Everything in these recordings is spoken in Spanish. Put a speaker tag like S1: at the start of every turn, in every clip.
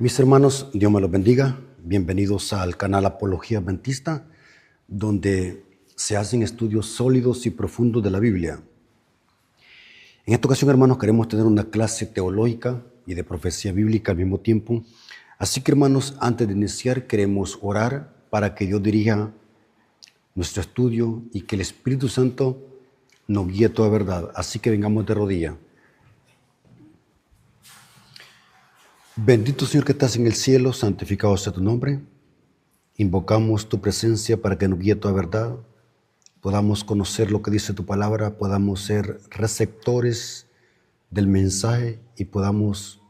S1: Mis hermanos, Dios me los bendiga. Bienvenidos al canal Apología Adventista, donde se hacen estudios sólidos y profundos de la Biblia. En esta ocasión, hermanos, queremos tener una clase teológica y de profecía bíblica al mismo tiempo. Así que, hermanos, antes de iniciar, queremos orar para que Dios dirija nuestro estudio y que el Espíritu Santo nos guíe a toda verdad. Así que vengamos de rodillas. Bendito Señor que estás en el cielo, santificado sea tu nombre. Invocamos tu presencia para que nos guíe toda verdad, podamos conocer lo que dice tu palabra, podamos ser receptores del mensaje y podamos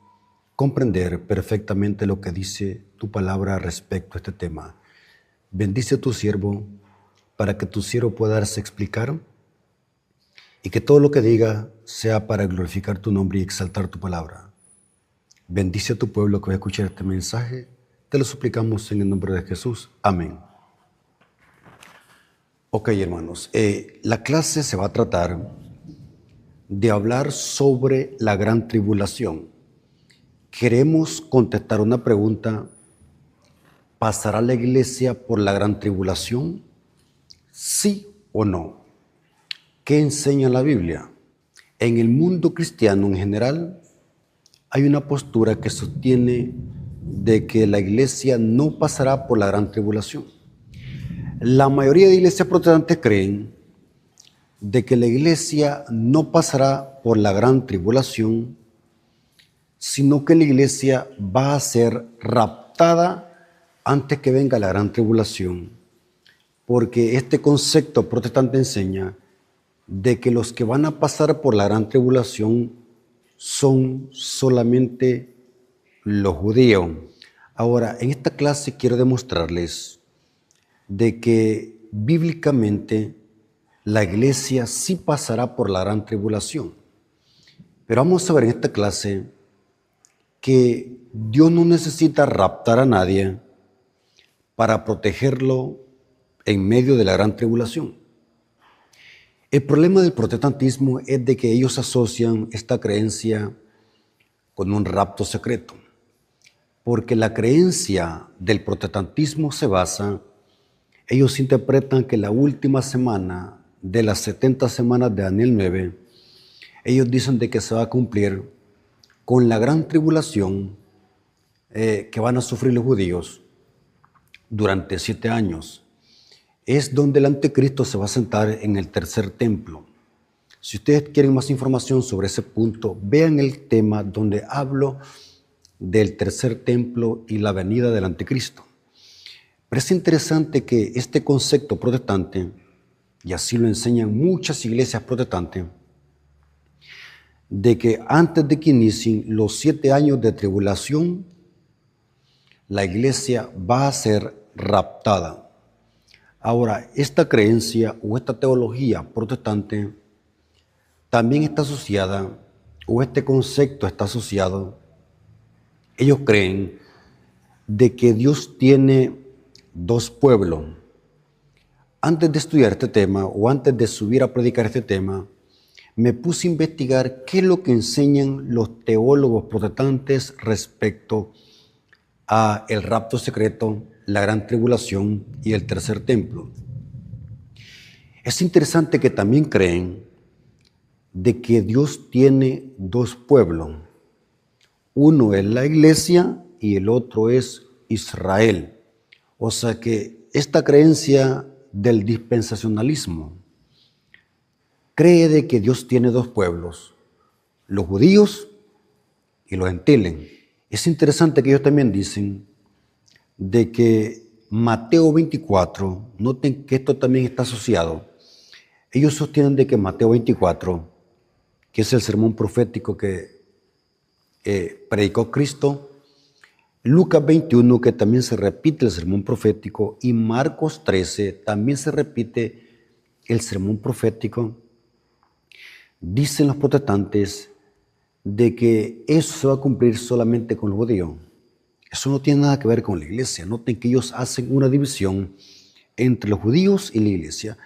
S1: comprender perfectamente lo que dice tu palabra respecto a este tema. Bendice a tu siervo para que tu siervo pueda darse a explicar y que todo lo que diga sea para glorificar tu nombre y exaltar tu palabra. Bendice a tu pueblo que va a escuchar este mensaje. Te lo suplicamos en el nombre de Jesús. Amén. Ok, hermanos. La clase se va a tratar de hablar sobre la gran tribulación. Queremos contestar una pregunta. ¿Pasará la iglesia por la gran tribulación? ¿Sí o no? ¿Qué enseña la Biblia? En el mundo cristiano en general, hay una postura que sostiene de que la iglesia no pasará por la gran tribulación. La mayoría de iglesias protestantes creen de que la iglesia no pasará por la gran tribulación, sino que la iglesia va a ser raptada antes que venga la gran tribulación, porque este concepto protestante enseña de que los que van a pasar por la gran tribulación son solamente los judíos. Ahora, en esta clase quiero demostrarles de que bíblicamente la iglesia sí pasará por la gran tribulación. Pero vamos a ver en esta clase que Dios no necesita raptar a nadie para protegerlo en medio de la gran tribulación. El problema del protestantismo es de que ellos asocian esta creencia con un rapto secreto, porque la creencia del protestantismo se basa, ellos interpretan que la última semana de las 70 semanas de Daniel 9, ellos dicen de que se va a cumplir con la gran tribulación que van a sufrir los judíos durante 7 años. Es donde el anticristo se va a sentar en el tercer templo. Si ustedes quieren más información sobre ese punto, vean el tema donde hablo del tercer templo y la venida del anticristo. Pero es interesante que este concepto protestante, y así lo enseñan muchas iglesias protestantes, de que antes de que inicien los 7 años de tribulación, la iglesia va a ser raptada. Ahora, esta creencia o esta teología protestante también está asociada, o este concepto está asociado, ellos creen de que Dios tiene dos pueblos. Antes de estudiar este tema o antes de subir a predicar este tema, me puse a investigar qué es lo que enseñan los teólogos protestantes respecto a el rapto secreto, la gran tribulación y el tercer templo. Es interesante que también creen de que Dios tiene dos pueblos. Uno es la iglesia y el otro es Israel. O sea que esta creencia del dispensacionalismo cree de que Dios tiene dos pueblos, los judíos y los gentiles. Es interesante que ellos también dicen de que Mateo 24, noten que esto también está asociado. Ellos sostienen de que Mateo 24, que es el sermón profético que predicó Cristo, Lucas 21, que también se repite el sermón profético, y Marcos 13, también se repite el sermón profético. Dicen los protestantes de que eso se va a cumplir solamente con los judíos. Eso no tiene nada que ver con la iglesia. Noten que ellos hacen una división entre los judíos y la iglesia.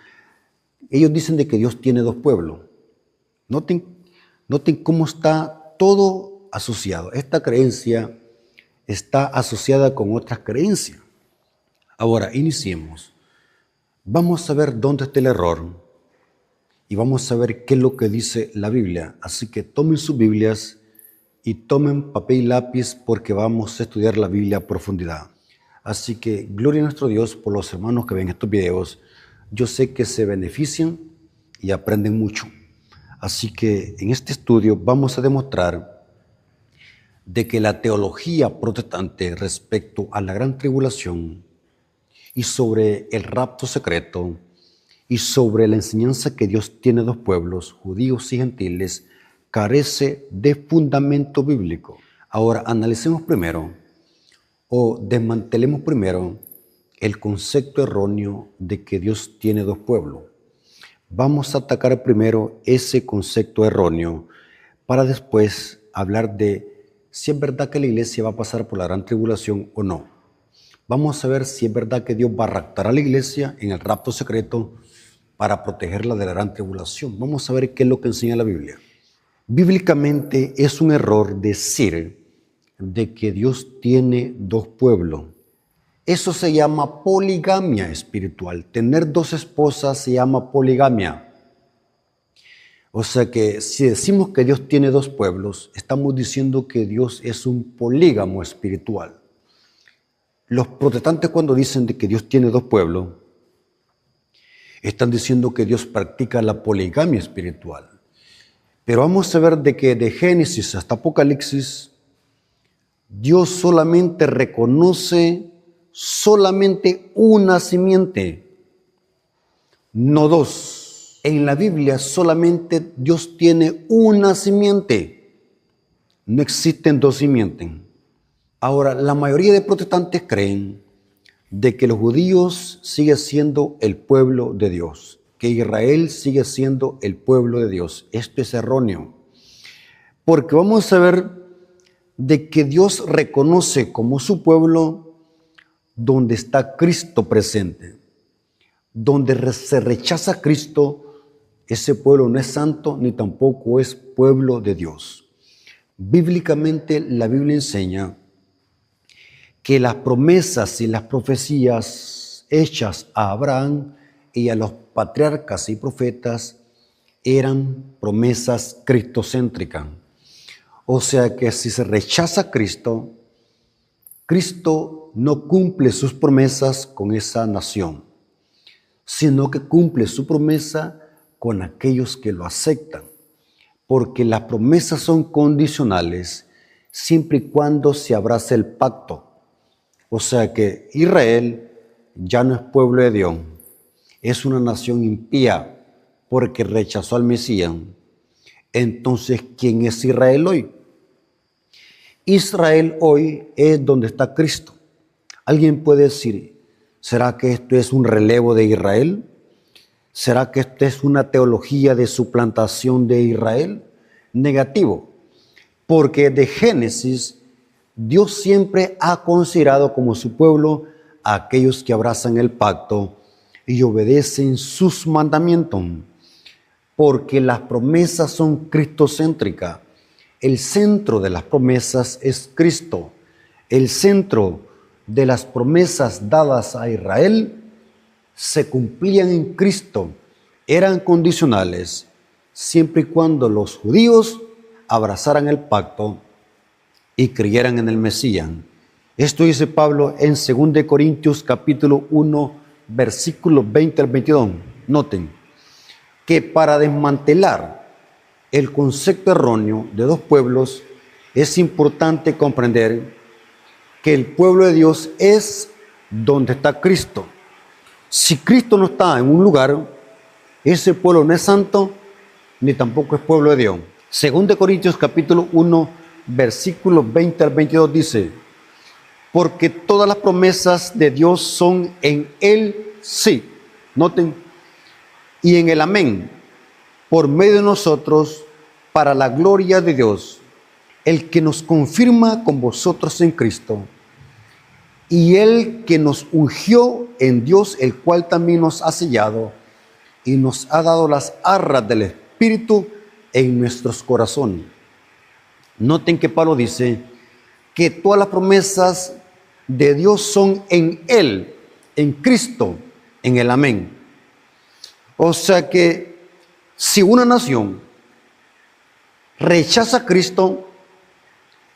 S1: Ellos dicen de que Dios tiene dos pueblos. Noten cómo está todo asociado. Esta creencia está asociada con otras creencias. Ahora, iniciemos. Vamos a ver dónde está el error y vamos a ver qué es lo que dice la Biblia. Así que tomen sus Biblias y tomen papel y lápiz porque vamos a estudiar la Biblia a profundidad. Así que gloria a nuestro Dios por los hermanos que ven estos videos. Yo sé que se benefician y aprenden mucho. Así que en este estudio vamos a demostrar de que la teología protestante respecto a la gran tribulación y sobre el rapto secreto y sobre la enseñanza que Dios tiene dos pueblos, judíos y gentiles, carece de fundamento bíblico. Ahora analicemos primero o desmantelemos primero el concepto erróneo de que Dios tiene dos pueblos. Vamos a atacar primero ese concepto erróneo para después hablar de si es verdad que la iglesia va a pasar por la gran tribulación o no. Vamos a ver si es verdad que Dios va a raptar a la iglesia en el rapto secreto para protegerla de la gran tribulación. Vamos a ver qué es lo que enseña la Biblia. Bíblicamente es un error decir de que Dios tiene dos pueblos. Eso se llama poligamia espiritual. Tener dos esposas se llama poligamia. O sea que si decimos que Dios tiene dos pueblos, estamos diciendo que Dios es un polígamo espiritual. Los protestantes cuando dicen de que Dios tiene dos pueblos, están diciendo que Dios practica la poligamia espiritual. Pero vamos a ver de que de Génesis hasta Apocalipsis, Dios solamente reconoce solamente una simiente, no dos. En la Biblia solamente Dios tiene una simiente, no existen dos simientes. Ahora, la mayoría de protestantes creen de que los judíos siguen siendo el pueblo de Dios, que Israel sigue siendo el pueblo de Dios. Esto es erróneo, porque vamos a ver de que Dios reconoce como su pueblo donde está Cristo presente. Donde se rechaza a Cristo, ese pueblo no es santo ni tampoco es pueblo de Dios. Bíblicamente la Biblia enseña que las promesas y las profecías hechas a Abraham y a los patriarcas y profetas eran promesas cristocéntricas. O sea que si se rechaza a Cristo, Cristo no cumple sus promesas con esa nación, sino que cumple su promesa con aquellos que lo aceptan, porque las promesas son condicionales siempre y cuando se abrace el pacto. O sea que Israel ya no es pueblo de Dios, es una nación impía porque rechazó al Mesías. Entonces, ¿quién es Israel hoy? Israel hoy es donde está Cristo. Alguien puede decir, ¿será que esto es un relevo de Israel? ¿Será que esto es una teología de suplantación de Israel? Negativo, porque de Génesis Dios siempre ha considerado como su pueblo a aquellos que abrazan el pacto y obedecen sus mandamientos, porque las promesas son cristocéntricas. El centro de las promesas es Cristo. El centro de las promesas dadas a Israel se cumplían en Cristo. Eran condicionales siempre y cuando los judíos abrazaran el pacto y creyeran en el Mesías. Esto dice Pablo en 2 Corintios capítulo 1, versículos 20 al 22. Noten que para desmantelar el concepto erróneo de dos pueblos es importante comprender que el pueblo de Dios es donde está Cristo. Si Cristo no está en un lugar, ese pueblo no es santo ni tampoco es pueblo de Dios. 2 Corintios capítulo 1, versículos 20 al 22 dice, porque todas las promesas de Dios son en el sí, noten, y en el amén, por medio de nosotros, para la gloria de Dios, el que nos confirma con vosotros en Cristo, y el que nos ungió en Dios, el cual también nos ha sellado y nos ha dado las arras del Espíritu en nuestros corazones. Noten que Pablo dice que todas las promesas de Dios son en Él, en Cristo, en el amén. O sea que si una nación rechaza a Cristo,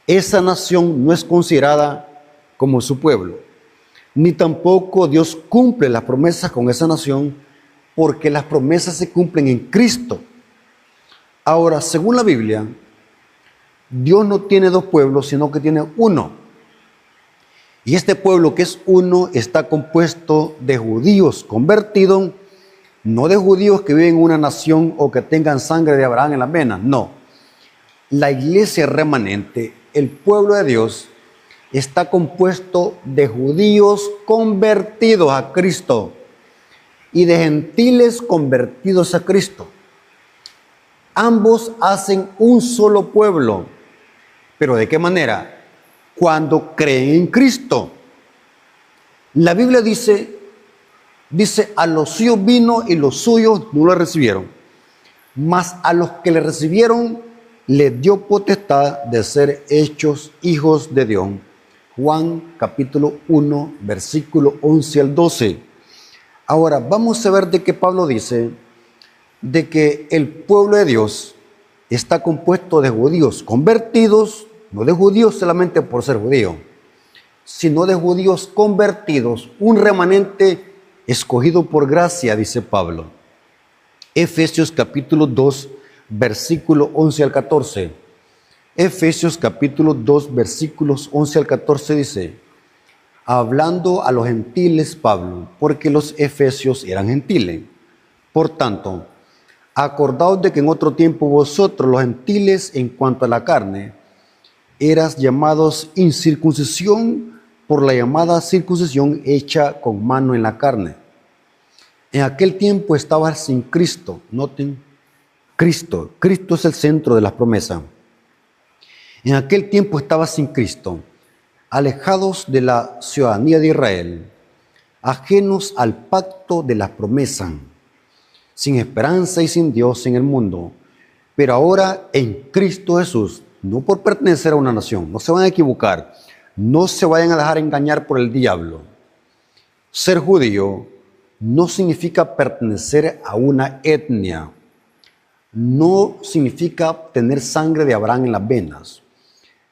S1: esa nación no es considerada como su pueblo, ni tampoco Dios cumple las promesas con esa nación, porque las promesas se cumplen en Cristo. Ahora, según la Biblia, Dios no tiene dos pueblos, sino que tiene uno. Y este pueblo que es uno está compuesto de judíos convertidos, no de judíos que viven en una nación o que tengan sangre de Abraham en las venas, no. La iglesia remanente, el pueblo de Dios, está compuesto de judíos convertidos a Cristo y de gentiles convertidos a Cristo. Ambos hacen un solo pueblo. ¿Pero de qué manera? Cuando creen en Cristo. La Biblia dice, a los suyos vino y los suyos no lo recibieron. Mas a los que le recibieron, les dio potestad de ser hechos hijos de Dios. Juan capítulo 1, versículo 11 al 12. Ahora vamos a ver de qué Pablo dice de que el pueblo de Dios está compuesto de judíos convertidos, no de judíos solamente por ser judío, sino de judíos convertidos, un remanente escogido por gracia, dice Pablo. Efesios capítulo 2, versículo 11 al 14. Efesios capítulo 2, versículos 11 al 14 dice, hablando a los gentiles Pablo, porque los efesios eran gentiles. Por tanto, acordaos de que en otro tiempo vosotros los gentiles en cuanto a la carne, eras llamados incircuncisión por la llamada circuncisión hecha con mano en la carne. En aquel tiempo estabas sin Cristo. Noten, Cristo es el centro de las promesas. En aquel tiempo estabas sin Cristo, alejados de la ciudadanía de Israel, ajenos al pacto de las promesas, sin esperanza y sin Dios en el mundo. Pero ahora en Cristo Jesús, no por pertenecer a una nación, no se van a equivocar, no se vayan a dejar engañar por el diablo. Ser judío no significa pertenecer a una etnia, no significa tener sangre de Abraham en las venas.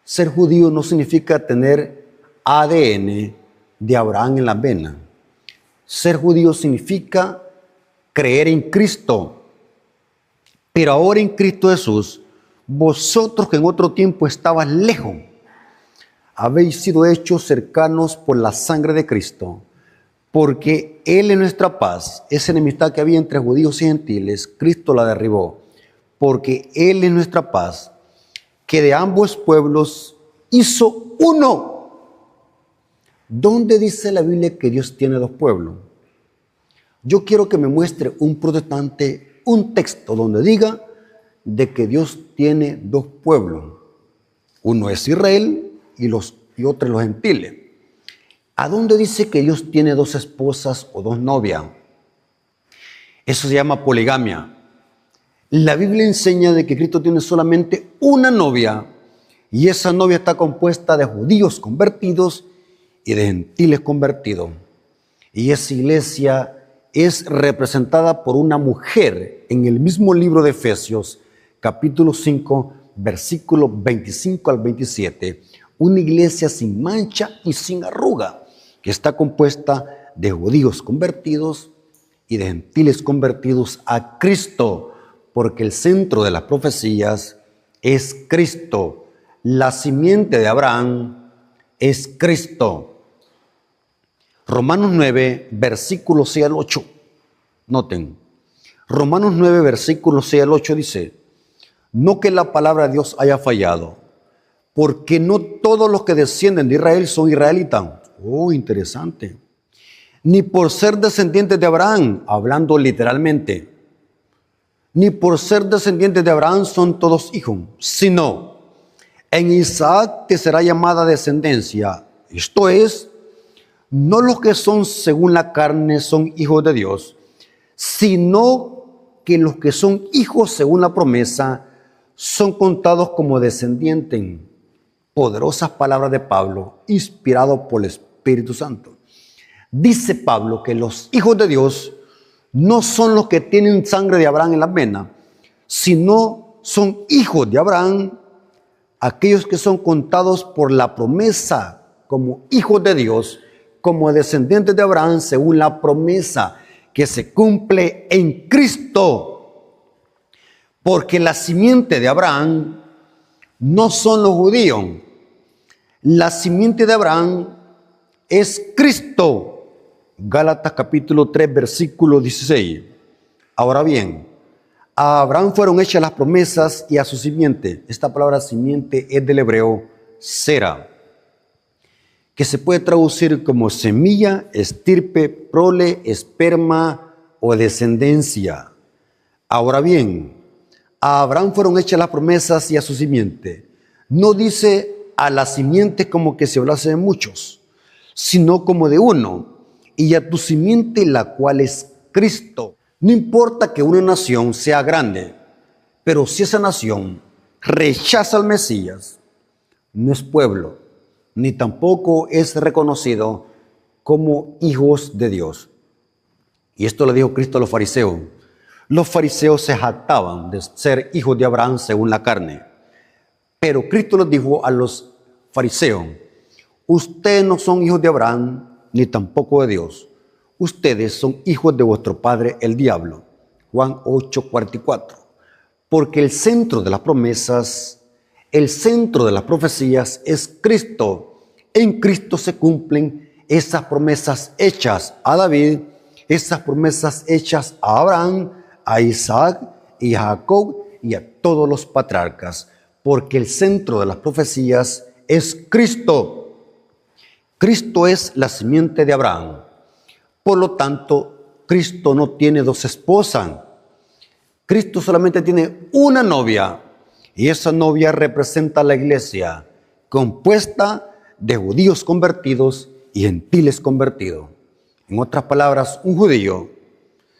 S1: Ser judío no significa tener ADN de Abraham en las venas. Ser judío significa creer en Cristo. Pero ahora en Cristo Jesús, vosotros que en otro tiempo estabas lejos, habéis sido hechos cercanos por la sangre de Cristo, porque Él es nuestra paz. Esa enemistad que había entre judíos y gentiles, Cristo la derribó, porque Él es nuestra paz, que de ambos pueblos hizo uno. ¿Dónde dice la Biblia que Dios tiene dos pueblos? Yo quiero que me muestre un protestante un texto donde diga de que Dios tiene dos pueblos. Uno es Israel y otro los gentiles. ¿A dónde dice que Dios tiene dos esposas o dos novias? Eso se llama poligamia. La Biblia enseña de que Cristo tiene solamente una novia y esa novia está compuesta de judíos convertidos y de gentiles convertidos. Y esa iglesia es representada por una mujer en el mismo libro de Efesios, capítulo 5, versículos 25 al 27. Una iglesia sin mancha y sin arruga, que está compuesta de judíos convertidos y de gentiles convertidos a Cristo, porque el centro de las profecías es Cristo. La simiente de Abraham es Cristo. Romanos 9, versículos 6 al 8. Noten, Romanos 9, versículos 6 al 8 dice, no que la palabra de Dios haya fallado, porque no todos los que descienden de Israel son israelitas. Oh, interesante. Ni por ser descendientes de Abraham, hablando literalmente, ni por ser descendientes de Abraham son todos hijos, sino en Isaac te será llamada descendencia. Esto es, no los que son según la carne son hijos de Dios, sino que los que son hijos según la promesa son contados como descendientes. poderosas palabras de Pablo, inspirado por el Espíritu Santo. Dice Pablo que los hijos de Dios no son los que tienen sangre de Abraham en las venas, sino son hijos de Abraham, aquellos que son contados por la promesa como hijos de Dios, como descendientes de Abraham, según la promesa que se cumple en Cristo. Porque la simiente de Abraham no son los judíos. La simiente de Abraham es Cristo. Gálatas capítulo 3, versículo 16. Ahora bien, a Abraham fueron hechas las promesas y a su simiente. Esta palabra simiente es del hebreo sera, que se puede traducir como semilla, estirpe, prole, esperma o descendencia. Ahora bien, a Abraham fueron hechas las promesas y a su simiente. No dice a la simiente como que se hablase de muchos, sino como de uno, y a tu simiente, la cual es Cristo. No importa que una nación sea grande, pero si esa nación rechaza al Mesías, no es pueblo, ni tampoco es reconocido como hijos de Dios. Y esto lo dijo Cristo a los fariseos. Los fariseos se jactaban de ser hijos de Abraham según la carne. Pero Cristo les dijo a los fariseos: ustedes no son hijos de Abraham, ni tampoco de Dios. Ustedes son hijos de vuestro padre el diablo. Juan 8:44. Porque el centro de las promesas, el centro de las profecías es Cristo. En Cristo se cumplen esas promesas hechas a David, esas promesas hechas a Abraham, a Isaac y a Jacob y a todos los patriarcas. Porque el centro de las profecías es Cristo. Cristo es la simiente de Abraham. Por lo tanto, Cristo no tiene dos esposas. Cristo solamente tiene una novia, y esa novia representa a la iglesia, compuesta de judíos convertidos y gentiles convertidos. En otras palabras, un judío,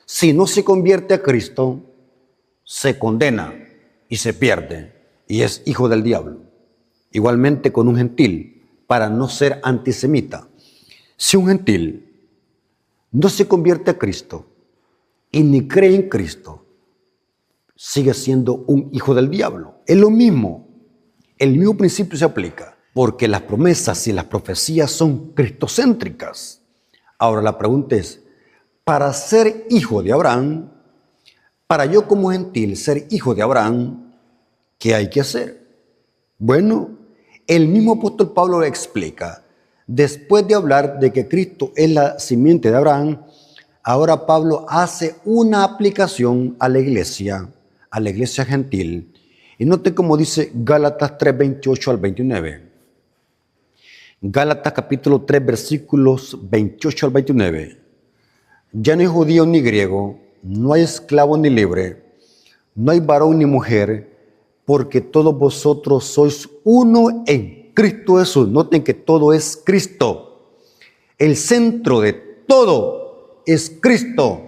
S1: si no se convierte a Cristo, se condena y se pierde, y es hijo del diablo. Igualmente con un gentil, para no ser antisemita. Si un gentil no se convierte a Cristo y ni cree en Cristo, sigue siendo un hijo del diablo. Es lo mismo, el mismo principio se aplica, porque las promesas y las profecías son cristocéntricas. Ahora la pregunta es, para ser hijo de Abraham, para yo como gentil ser hijo de Abraham, ¿qué hay que hacer? Bueno, el mismo apóstol Pablo lo explica. Después de hablar de que Cristo es la simiente de Abraham, ahora Pablo hace una aplicación a la iglesia gentil. Y note cómo dice Gálatas 3, 28 al 29. Gálatas capítulo 3, versículos 28 al 29. Ya no hay judío ni griego, no hay esclavo ni libre, no hay varón ni mujer, porque todos vosotros sois uno en Cristo Jesús. Noten que todo es Cristo. El centro de todo es Cristo.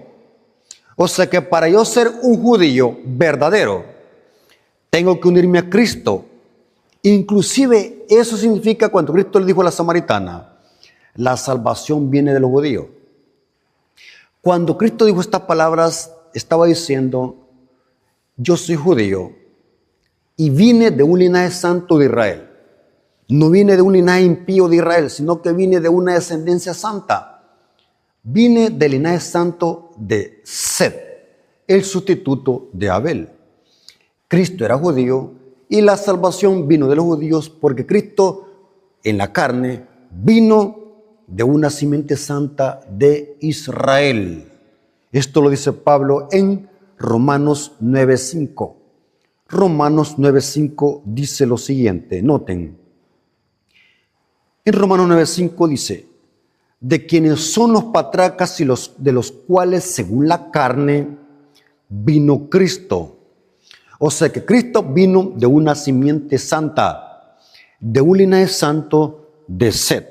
S1: O sea que para yo ser un judío verdadero, tengo que unirme a Cristo. Inclusive eso significa cuando Cristo le dijo a la samaritana, la salvación viene de los judíos. Cuando Cristo dijo estas palabras, estaba diciendo, yo soy judío y vine de un linaje santo de Israel. No vine de un linaje impío de Israel, sino que vine de una descendencia santa. Vine del linaje santo de Set, el sustituto de Abel. Cristo era judío y la salvación vino de los judíos porque Cristo en la carne vino de una simiente santa de Israel. Esto lo dice Pablo en Romanos 9:5. Romanos 9:5 dice lo siguiente, noten. En Romanos 9:5 dice, de quienes son los patriarcas y de los cuales según la carne vino Cristo. O sea que Cristo vino de una simiente santa, de un linaje santo de Set.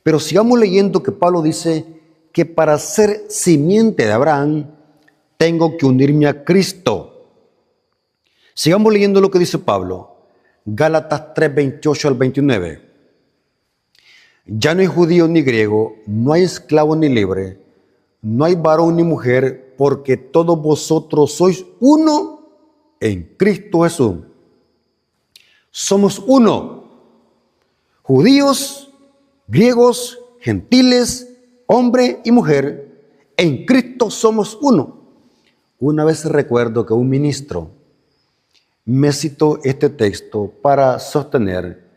S1: Pero sigamos leyendo que Pablo dice que para ser simiente de Abraham tengo que unirme a Cristo. Sigamos leyendo lo que dice Pablo. Gálatas 3, 28 al 29. Ya no hay judío ni griego, no hay esclavo ni libre, no hay varón ni mujer, porque todos vosotros sois uno en Cristo Jesús. Somos uno, judíos, griegos, gentiles, hombre y mujer, en Cristo somos uno. Una vez recuerdo que un ministro me citó este texto para sostener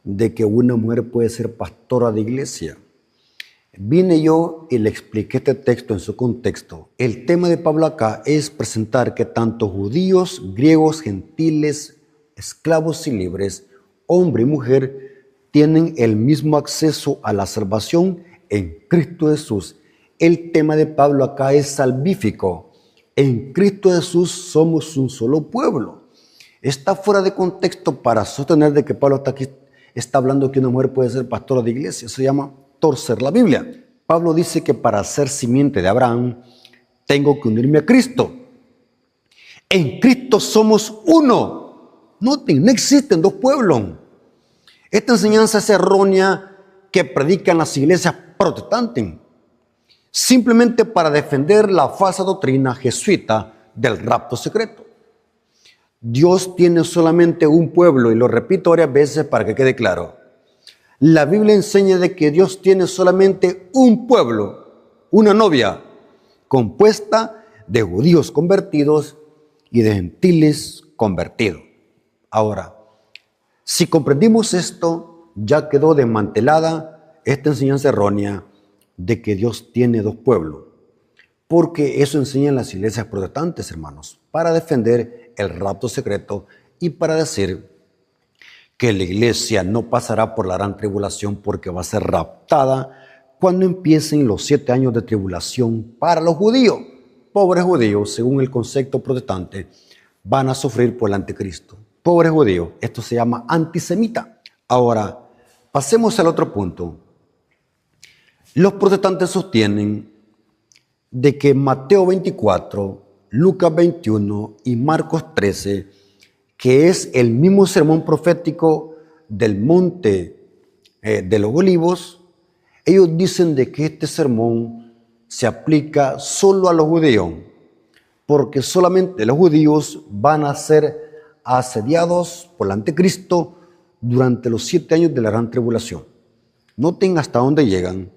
S1: de que una mujer puede ser pastora de iglesia. Vine yo y le expliqué este texto en su contexto. El tema de Pablo acá es presentar que tanto judíos, griegos, gentiles, esclavos y libres, hombre y mujer, tienen el mismo acceso a la salvación en Cristo Jesús. El tema de Pablo acá es salvífico. En Cristo Jesús somos un solo pueblo. Está fuera de contexto para sostener de que Pablo está hablando que una mujer puede ser pastora de iglesia. Se llama torcer la Biblia. Pablo dice que para ser simiente de Abraham tengo que unirme a Cristo. En Cristo somos uno. No existen dos pueblos. Esta enseñanza es errónea que predican las iglesias protestantes, simplemente para defender la falsa doctrina jesuita del rapto secreto. Dios tiene solamente un pueblo, y lo repito varias veces para que quede claro. La Biblia enseña de que Dios tiene solamente un pueblo, una novia, compuesta de judíos convertidos y de gentiles convertidos. Ahora, si comprendimos esto, ya quedó desmantelada esta enseñanza errónea de que Dios tiene dos pueblos, porque eso enseñan las iglesias protestantes, hermanos, para defender el rapto secreto y para decir que la iglesia no pasará por la gran tribulación porque va a ser raptada cuando empiecen los 7 años de tribulación para los judíos. Pobres judíos, según el concepto protestante, van a sufrir por el anticristo. Pobres judíos, esto se llama antisemita. Ahora, pasemos al otro punto. Los protestantes sostienen de que Mateo 24, Lucas 21 y Marcos 13, que es el mismo sermón profético del monte de los olivos, ellos dicen de que este sermón se aplica solo a los judíos, porque solamente los judíos van a ser asediados por el anticristo durante los 7 años de la gran tribulación. Noten hasta dónde llegan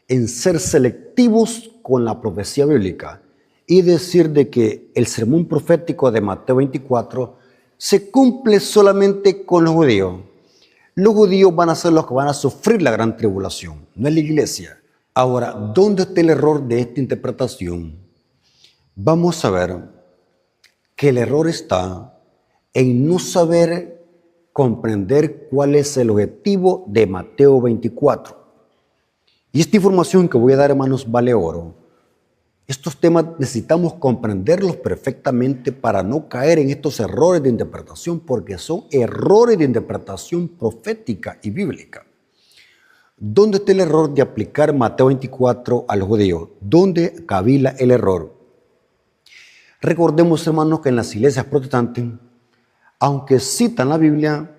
S1: en ser selectivos con la profecía bíblica y decir de que el sermón profético de Mateo 24 se cumple solamente con los judíos. Los judíos van a ser los que van a sufrir la gran tribulación, no es la iglesia. Ahora, ¿dónde está el error de esta interpretación? Vamos a ver que el error está en no saber comprender cuál es el objetivo de Mateo 24. Y esta información que voy a dar, hermanos, vale oro. Estos temas necesitamos comprenderlos perfectamente para no caer en estos errores de interpretación, porque son errores de interpretación profética y bíblica. ¿Dónde está el error de aplicar Mateo 24 a los judíos? ¿Dónde cavila el error? Recordemos, hermanos, que en las iglesias protestantes, aunque citan la Biblia,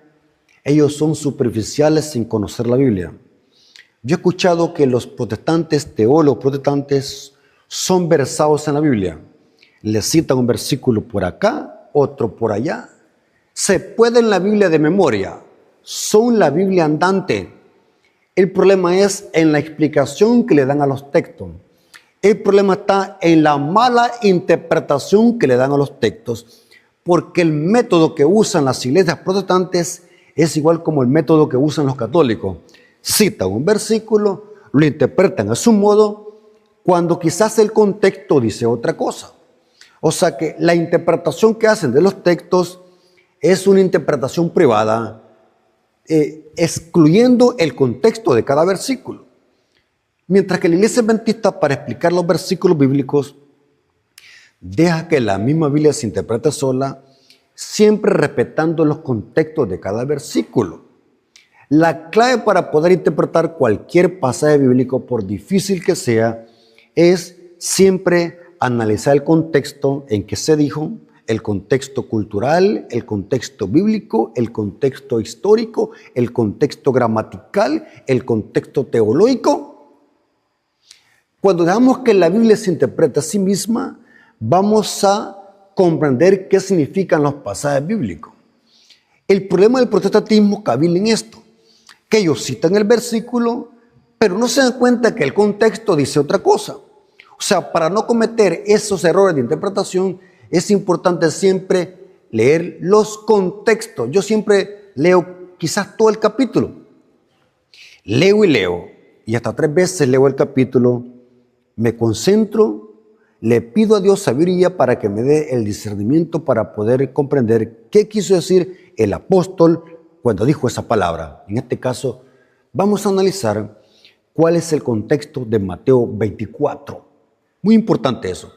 S1: ellos son superficiales sin conocer la Biblia. Yo he escuchado que los protestantes, teólogos protestantes, son versados en la Biblia. Les citan un versículo por acá, otro por allá. Se pueden la Biblia de memoria. Son la Biblia andante. El problema es en la explicación que le dan a los textos. El problema está en la mala interpretación que le dan a los textos, porque el método que usan las iglesias protestantes es igual como el método que usan los católicos. Citan un versículo, lo interpretan a su modo, cuando quizás el contexto dice otra cosa. O sea que la interpretación que hacen de los textos es una interpretación privada, excluyendo el contexto de cada versículo. Mientras que la iglesia adventista, para explicar los versículos bíblicos, deja que la misma Biblia se interprete sola, siempre respetando los contextos de cada versículo. La clave para poder interpretar cualquier pasaje bíblico, por difícil que sea, es siempre analizar el contexto en que se dijo, el contexto cultural, el contexto bíblico, el contexto histórico, el contexto gramatical, el contexto teológico. Cuando dejamos que la Biblia se interprete a sí misma, vamos a comprender qué significan los pasajes bíblicos. El problema del protestantismo cabila en esto, que ellos citan el versículo, pero no se dan cuenta que el contexto dice otra cosa. O sea, para no cometer esos errores de interpretación, es importante siempre leer los contextos. Yo siempre leo quizás todo el capítulo. Leo y leo, y hasta 3 veces leo el capítulo, me concentro, le pido a Dios sabiduría para que me dé el discernimiento para poder comprender qué quiso decir el apóstol cuando dijo esa palabra. En este caso, vamos a analizar cuál es el contexto de Mateo 24. Muy importante eso.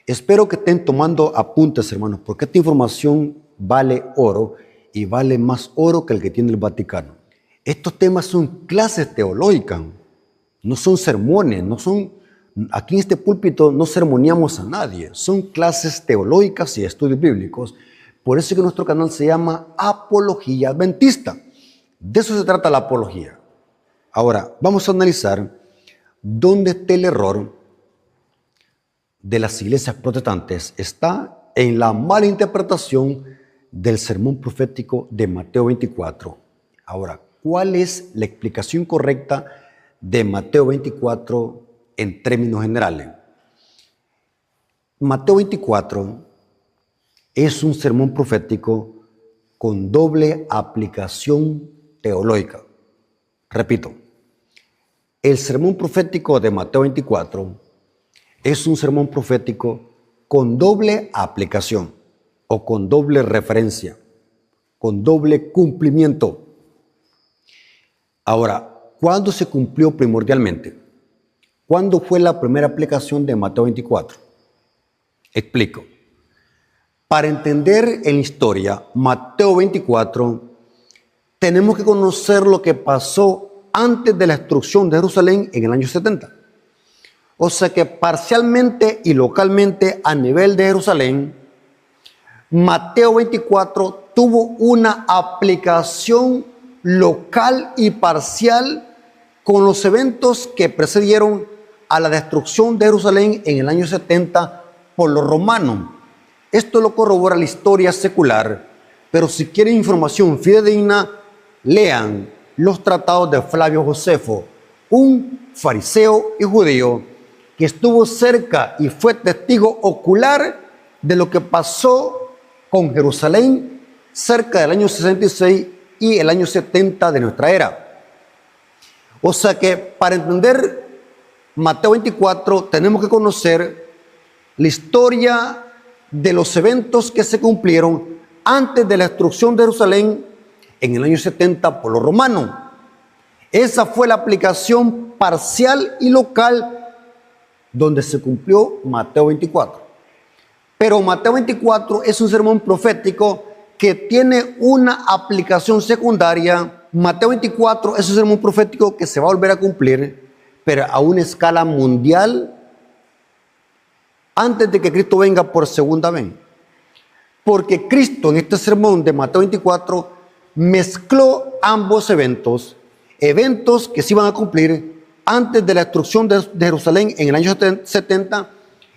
S1: Espero que estén tomando apuntes, hermanos, porque esta información vale oro y vale más oro que el que tiene el Vaticano. Estos temas son clases teológicas, no son sermones, aquí en este púlpito no sermoneamos a nadie, son clases teológicas y estudios bíblicos. Por eso es que nuestro canal se llama Apología Adventista. De eso se trata la apología. Ahora, vamos a analizar dónde está el error de las iglesias protestantes. Está en la mala interpretación del sermón profético de Mateo 24. Ahora, ¿cuál es la explicación correcta de Mateo 24 en términos generales? Mateo 24 es un sermón profético con doble aplicación teológica. Repito, el sermón profético de Mateo 24 es un sermón profético con doble aplicación o con doble referencia, con doble cumplimiento. Ahora, ¿cuándo se cumplió primordialmente? ¿Cuándo fue la primera aplicación de Mateo 24? Explico. Para entender en historia Mateo 24, tenemos que conocer lo que pasó antes de la destrucción de Jerusalén en el año 70. O sea que parcialmente y localmente a nivel de Jerusalén, Mateo 24 tuvo una aplicación local y parcial con los eventos que precedieron a la destrucción de Jerusalén en el año 70 por los romanos. Esto lo corrobora la historia secular, pero si quieren información fidedigna, lean los tratados de Flavio Josefo, un fariseo y judío que estuvo cerca y fue testigo ocular de lo que pasó con Jerusalén cerca del año 66 y el año 70 de nuestra era. O sea que para entender Mateo 24 tenemos que conocer la historia de los eventos que se cumplieron antes de la destrucción de Jerusalén en el año 70 por los romanos. Esa fue la aplicación parcial y local donde se cumplió Mateo 24. Pero Mateo 24 es un sermón profético que tiene una aplicación secundaria. Mateo 24 es un sermón profético que se va a volver a cumplir, pero a una escala mundial antes de que Cristo venga por segunda vez. Porque Cristo en este sermón de Mateo 24 mezcló ambos eventos que se iban a cumplir antes de la destrucción de Jerusalén en el año 70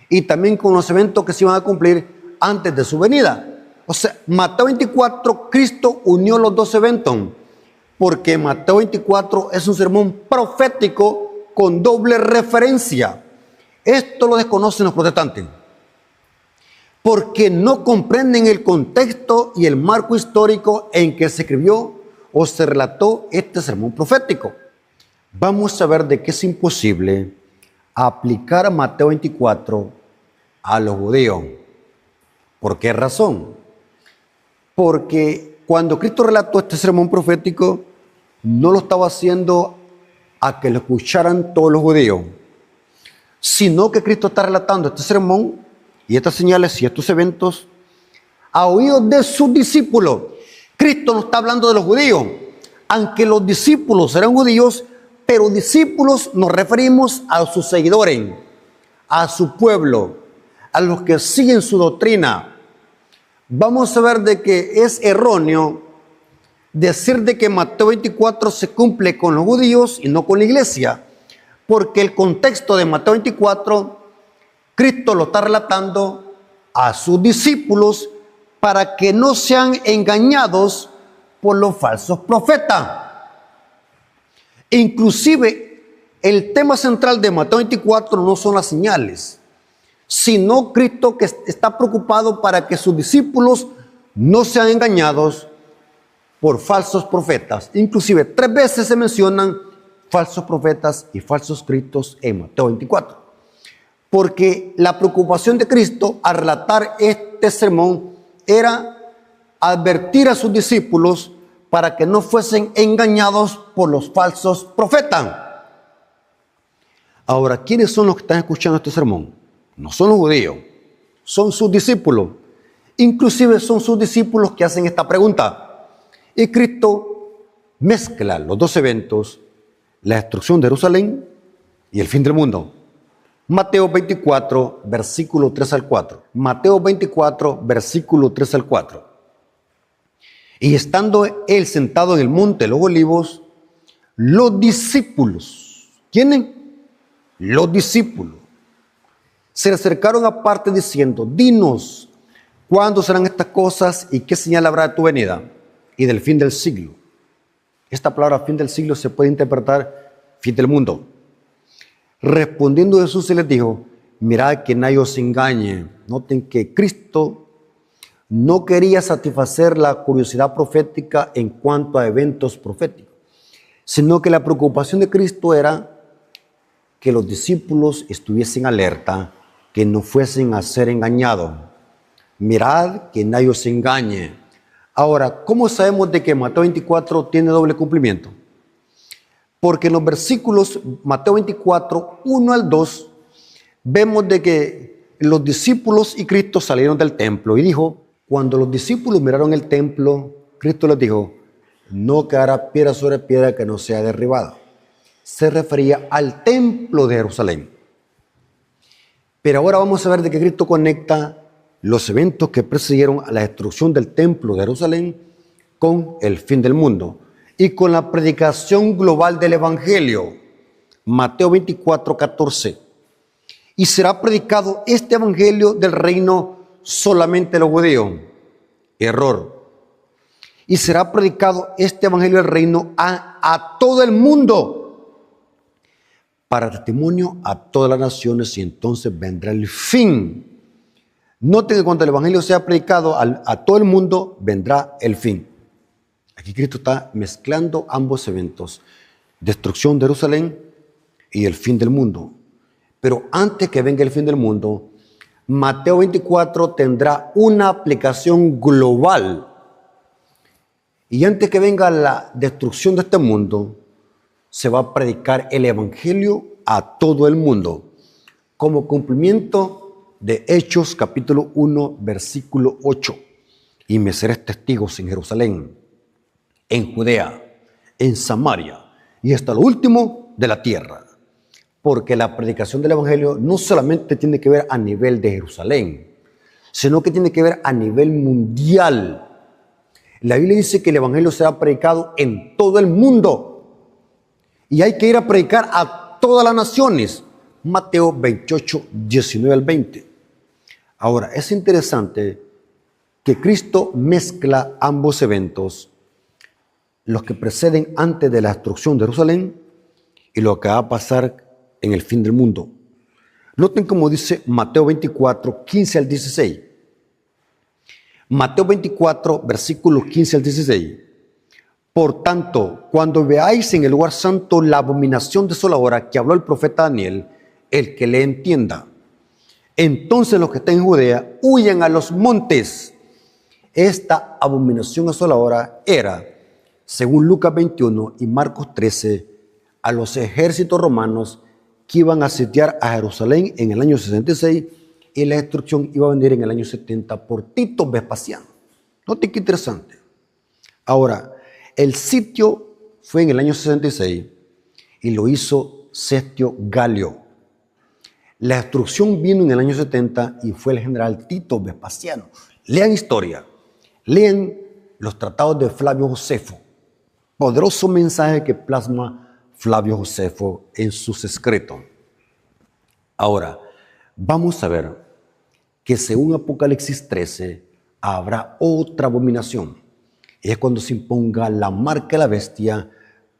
S1: y también con los eventos que se iban a cumplir antes de su venida. O sea, Mateo 24, Cristo unió los dos eventos, porque Mateo 24 es un sermón profético con doble referencia. Esto lo desconocen los protestantes, porque no comprenden el contexto y el marco histórico en que se escribió o se relató este sermón profético. Vamos a ver de qué es imposible aplicar a Mateo 24 a los judíos. ¿Por qué razón? Porque cuando Cristo relató este sermón profético, no lo estaba haciendo a que lo escucharan todos los judíos, sino que Cristo está relatando este sermón y estas señales y estos eventos a oídos de sus discípulos. Cristo no está hablando de los judíos, aunque los discípulos eran judíos, pero discípulos nos referimos a sus seguidores, a su pueblo, a los que siguen su doctrina. vamos a ver de que es erróneo decir de que Mateo 24 se cumple con los judíos y no con la iglesia, porque el contexto de Mateo 24, Cristo lo está relatando a sus discípulos para que no sean engañados por los falsos profetas. Inclusive, el tema central de Mateo 24 no son las señales, sino Cristo que está preocupado para que sus discípulos no sean engañados por falsos profetas. Inclusive 3 veces se mencionan falsos profetas y falsos cristos en Mateo 24. Porque la preocupación de Cristo al relatar este sermón era advertir a sus discípulos para que no fuesen engañados por los falsos profetas. Ahora, ¿quiénes son los que están escuchando este sermón? No son los judíos, son sus discípulos. Inclusive son sus discípulos que hacen esta pregunta. Y Cristo mezcla los 2 eventos, la destrucción de Jerusalén y el fin del mundo. Mateo 24, versículo 3 al 4. Mateo 24, versículo 3 al 4. Y estando él sentado en el monte de los olivos, los discípulos, ¿quiénes? Los discípulos, se le acercaron aparte diciendo, dinos, ¿cuándo serán estas cosas y qué señal habrá de tu venida y del fin del siglo? Esta palabra fin del siglo se puede interpretar fin del mundo. Respondiendo Jesús se les dijo, mirad que nadie os engañe. Noten que Cristo no quería satisfacer la curiosidad profética en cuanto a eventos proféticos, sino que la preocupación de Cristo era que los discípulos estuviesen alerta, que no fuesen a ser engañados. Mirad que nadie os engañe. Ahora, ¿cómo sabemos de que Mateo 24 tiene doble cumplimiento? Porque en los versículos Mateo 24, 1 al 2, vemos de que los discípulos y Cristo salieron del templo y dijo, cuando los discípulos miraron el templo, Cristo les dijo, no quedará piedra sobre piedra que no sea derribada. Se refería al templo de Jerusalén. Pero ahora vamos a ver de que Cristo conecta los eventos que precedieron a la destrucción del templo de Jerusalén con el fin del mundo y con la predicación global del evangelio. Mateo 24, 14. Y será predicado este evangelio del reino solamente a los judíos. Error. Y será predicado este evangelio del reino a todo el mundo, para testimonio a todas las naciones, y entonces vendrá el fin. Noten que cuando el evangelio sea predicado a todo el mundo, vendrá el fin. Aquí Cristo está mezclando ambos eventos, destrucción de Jerusalén y el fin del mundo. Pero antes que venga el fin del mundo, Mateo 24 tendrá una aplicación global. Y antes que venga la destrucción de este mundo, se va a predicar el evangelio a todo el mundo, como cumplimiento de Hechos capítulo 1, versículo 8. Y me seréis testigos en Jerusalén, en Judea, en Samaria y hasta lo último de la tierra. Porque la predicación del evangelio no solamente tiene que ver a nivel de Jerusalén, sino que tiene que ver a nivel mundial. La Biblia dice que el evangelio será predicado en todo el mundo. Y hay que ir a predicar a todas las naciones. Mateo 28, 19 al 20. Ahora, es interesante que Cristo mezcla ambos eventos, los que preceden antes de la destrucción de Jerusalén y lo que va a pasar en el fin del mundo. Noten cómo dice Mateo 24, 15 al 16. Mateo 24, versículos 15 al 16. Por tanto, cuando veáis en el lugar santo la abominación desoladora que habló el profeta Daniel, el que le entienda, entonces los que estén en Judea huyan a los montes. Esta abominación desoladora era, según Lucas 21 y Marcos 13, a los ejércitos romanos que iban a sitiar a Jerusalén en el año 66 y la destrucción iba a venir en el año 70 por Tito Vespasiano. Note qué interesante. Ahora, el sitio fue en el año 66 y lo hizo Cestio Galio. La destrucción vino en el año 70 y fue el general Tito Vespasiano. Lean historia. Lean los tratados de Flavio Josefo, poderoso mensaje que plasma Flavio Josefo en sus escritos. Ahora, vamos a ver que según Apocalipsis 13 habrá otra abominación. Es cuando se imponga la marca de la bestia,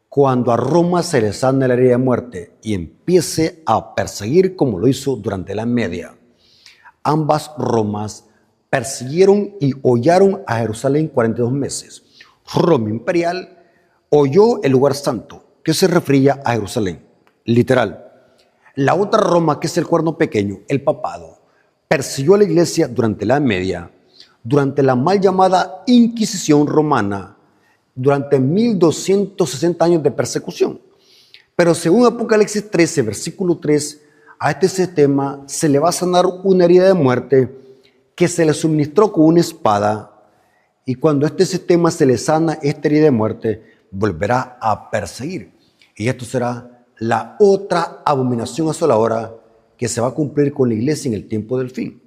S1: cuando a Roma se le sana la herida de muerte y empiece a perseguir como lo hizo durante la Media. Ambas Romas persiguieron y hollaron a Jerusalén 42 meses. Roma imperial holló el lugar santo, que se refería a Jerusalén, literal. La otra Roma, que es el cuerno pequeño, el papado, persiguió a la iglesia durante la Media, durante la mal llamada Inquisición romana, durante 1260 años de persecución. Pero según Apocalipsis 13, versículo 3, a este sistema se le va a sanar una herida de muerte que se le suministró con una espada, y cuando este sistema se le sana esta herida de muerte, volverá a perseguir. Y esto será la otra abominación asoladora que se va a cumplir con la iglesia en el tiempo del fin.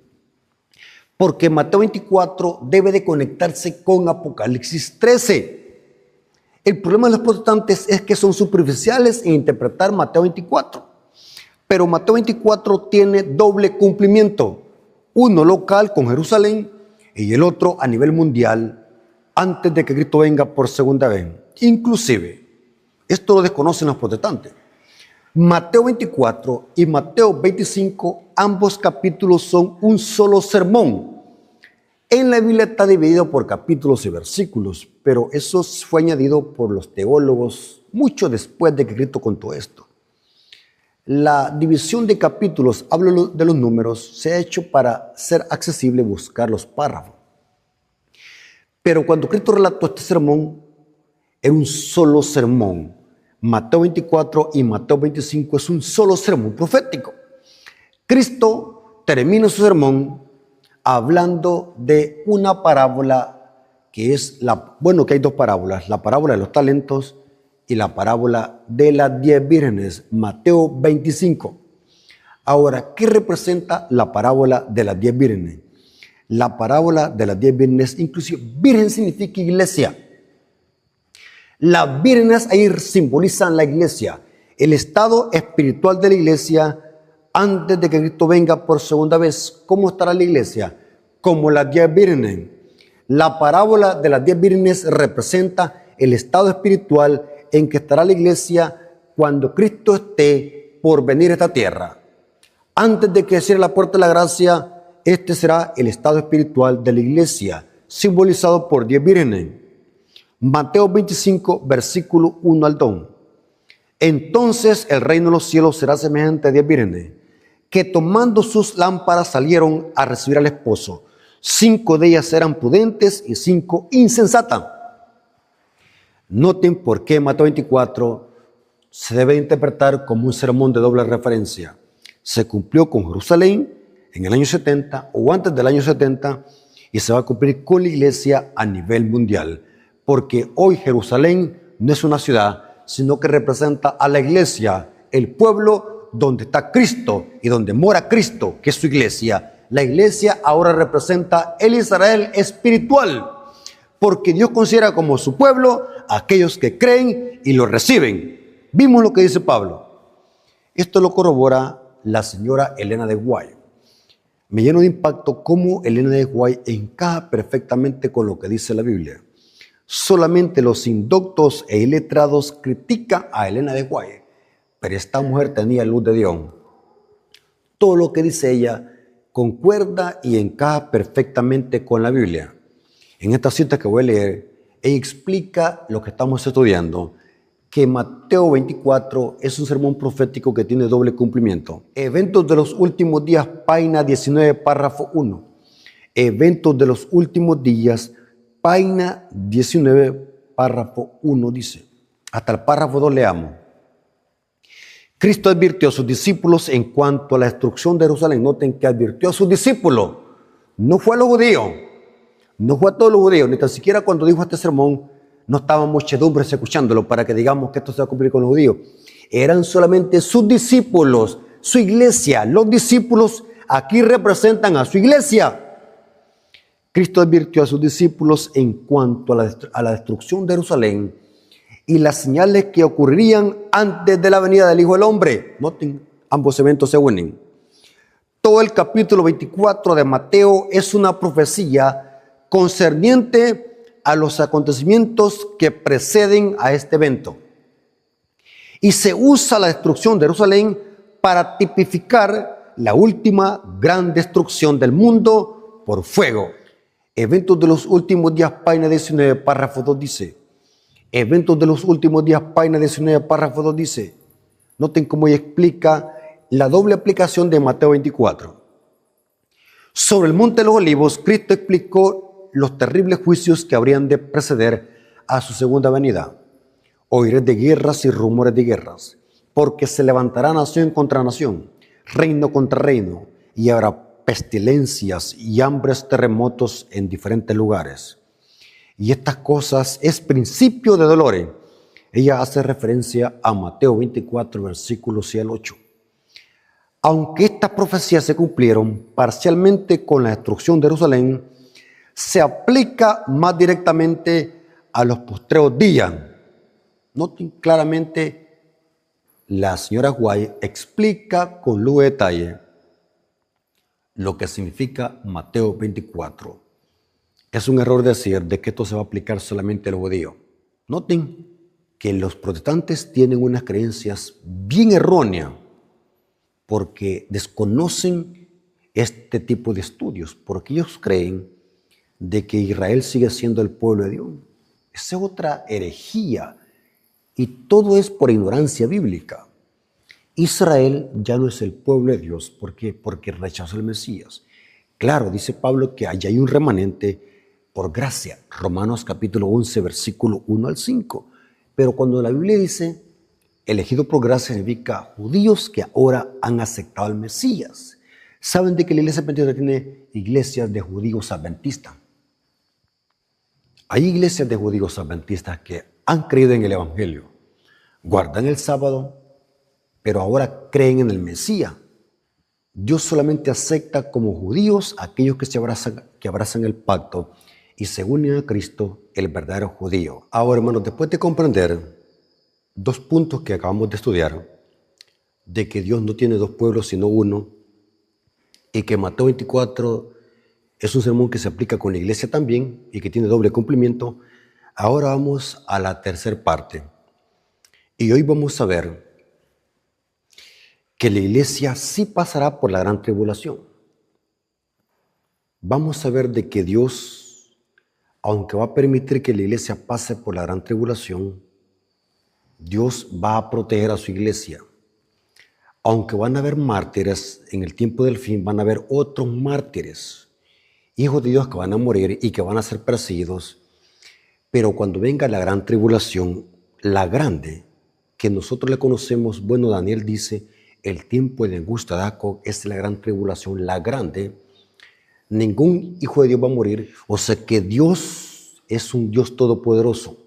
S1: Porque Mateo 24 debe de conectarse con Apocalipsis 13. El problema de los protestantes es que son superficiales en interpretar Mateo 24. Pero Mateo 24 tiene doble cumplimiento. Uno local con Jerusalén y el otro a nivel mundial antes de que Cristo venga por segunda vez. Inclusive, esto lo desconocen los protestantes. Mateo 24 y Mateo 25, ambos capítulos son un solo sermón. En la Biblia está dividido por capítulos y versículos, pero eso fue añadido por los teólogos mucho después de que Cristo contó esto. La división de capítulos, hablo de los números, se ha hecho para ser accesible buscar los párrafos. Pero cuando Cristo relató este sermón, era un solo sermón. Mateo 24 y Mateo 25 es un solo sermón profético. Cristo termina su sermón hablando de una parábola que es que hay dos parábolas, la parábola de los talentos y la parábola de las 10 vírgenes, Mateo 25. Ahora, ¿qué representa la parábola de las 10 vírgenes? La parábola de las 10 vírgenes, inclusive virgen significa iglesia. Las vírgenes ahí simbolizan la iglesia, el estado espiritual de la iglesia antes de que Cristo venga por segunda vez. ¿Cómo estará la iglesia? Como las 10 vírgenes. La parábola de las 10 vírgenes representa el estado espiritual en que estará la iglesia cuando Cristo esté por venir a esta tierra. Antes de que cierre la puerta de la gracia, este será el estado espiritual de la iglesia, simbolizado por 10 vírgenes. Mateo 25, versículo 1 al 2. Entonces el reino de los cielos será semejante a 10 vírgenes, que tomando sus lámparas salieron a recibir al esposo. 5 de ellas eran prudentes y 5 insensatas. Noten por qué Mateo 24 se debe interpretar como un sermón de doble referencia. Se cumplió con Jerusalén en el año 70 o antes del año 70 y se va a cumplir con la iglesia a nivel mundial. Porque hoy Jerusalén no es una ciudad, sino que representa a la iglesia, el pueblo donde está Cristo y donde mora Cristo, que es su iglesia. La iglesia ahora representa el Israel espiritual, porque Dios considera como su pueblo a aquellos que creen y lo reciben. Vimos lo que dice Pablo. Esto lo corrobora la señora Elena de White. Me lleno de impacto cómo Elena de White encaja perfectamente con lo que dice la Biblia. Solamente los indoctos e iletrados critican a Elena de White, pero esta mujer tenía luz de Dios. Todo lo que dice ella concuerda y encaja perfectamente con la Biblia. En esta cita que voy a leer, ella explica lo que estamos estudiando, que Mateo 24 es un sermón profético que tiene doble cumplimiento. Eventos de los últimos días, página 19, párrafo 1. Eventos de los últimos días, página 19, párrafo 1 dice. Hasta el párrafo 2 leamos. Cristo advirtió a sus discípulos en cuanto a la destrucción de Jerusalén. Noten que advirtió a sus discípulos. No fue a los judíos. No fue a todos los judíos. Ni tan siquiera cuando dijo este sermón no estaban muchedumbres escuchándolo para que digamos que esto se va a cumplir con los judíos. Eran solamente sus discípulos, su iglesia. Los discípulos aquí representan a su iglesia. Cristo advirtió a sus discípulos en cuanto a la destrucción de Jerusalén y las señales que ocurrirían antes de la venida del Hijo del Hombre. Noten, ambos eventos se unen. Todo el capítulo 24 de Mateo es una profecía concerniente a los acontecimientos que preceden a este evento. Y se usa la destrucción de Jerusalén para tipificar la última gran destrucción del mundo por fuego. Eventos de los últimos días, página 19, párrafo 2 dice. Eventos de los últimos días, página 19, párrafo 2 dice. Noten cómo ella explica la doble aplicación de Mateo 24. Sobre el monte de los olivos, Cristo explicó los terribles juicios que habrían de preceder a su segunda venida. Oiréis de guerras y rumores de guerras, porque se levantará nación contra nación, reino contra reino, y habrá pestilencias y hambres, terremotos en diferentes lugares. Y estas cosas es principio de dolores. Ella hace referencia a Mateo 24, versículos 6 al 8. Aunque estas profecías se cumplieron parcialmente con la destrucción de Jerusalén, se aplica más directamente a los postreros días. Noten claramente, la señora White explica con lujo de detalle lo que significa Mateo 24. Es un error decir de que esto se va a aplicar solamente a los judíos. Noten que los protestantes tienen unas creencias bien erróneas porque desconocen este tipo de estudios, porque ellos creen de que Israel sigue siendo el pueblo de Dios. Esa es otra herejía y todo es por ignorancia bíblica. Israel ya no es el pueblo de Dios. ¿Por qué? Porque rechazó al Mesías. Claro, dice Pablo que allá hay un remanente por gracia. Romanos capítulo 11, versículo 1 al 5. Pero cuando la Biblia dice elegido por gracia, significa judíos que ahora han aceptado al Mesías. ¿Saben de que la iglesia adventista tiene iglesias de judíos adventistas? Hay iglesias de judíos adventistas que han creído en el Evangelio, guardan el sábado, pero ahora creen en el Mesías. Dios solamente acepta como judíos aquellos que abrazan el pacto y se unen a Cristo, el verdadero judío. Ahora, hermanos, después de comprender dos puntos que acabamos de estudiar, de que Dios no tiene dos pueblos sino uno, y que Mateo 24 es un sermón que se aplica con la iglesia también y que tiene doble cumplimiento, ahora vamos a la tercera parte. Y hoy vamos a ver que la iglesia sí pasará por la gran tribulación. Vamos a ver de que Dios, aunque va a permitir que la iglesia pase por la gran tribulación, Dios va a proteger a su iglesia. Aunque van a haber mártires, en el tiempo del fin van a haber otros mártires, hijos de Dios que van a morir y que van a ser perseguidos. Pero cuando venga la gran tribulación, la grande, que nosotros le conocemos, bueno, Daniel dice, el tiempo de angustia de Jacob es la gran tribulación, la grande, ningún hijo de Dios va a morir. O sea que Dios es un Dios todopoderoso.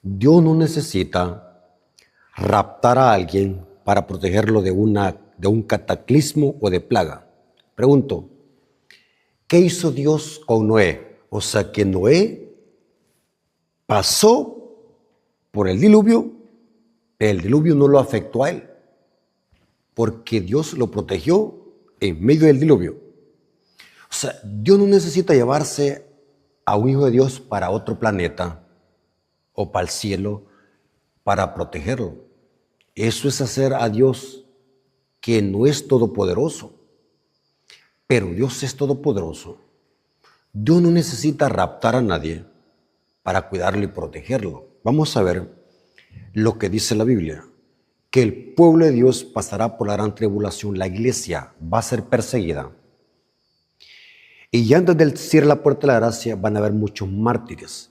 S1: Dios no necesita raptar a alguien para protegerlo de un cataclismo o de plaga. Pregunto, ¿qué hizo Dios con Noé? O sea que Noé pasó por el diluvio, pero el diluvio no lo afectó a él, porque Dios lo protegió en medio del diluvio. O sea, Dios no necesita llevarse a un hijo de Dios para otro planeta o para el cielo para protegerlo. Eso es hacer a Dios que no es todopoderoso, pero Dios es todopoderoso. Dios no necesita raptar a nadie para cuidarlo y protegerlo. Vamos a ver lo que dice la Biblia, que el pueblo de Dios pasará por la gran tribulación, la iglesia va a ser perseguida. Y ya antes del cierre de la puerta de la gracia van a haber muchos mártires,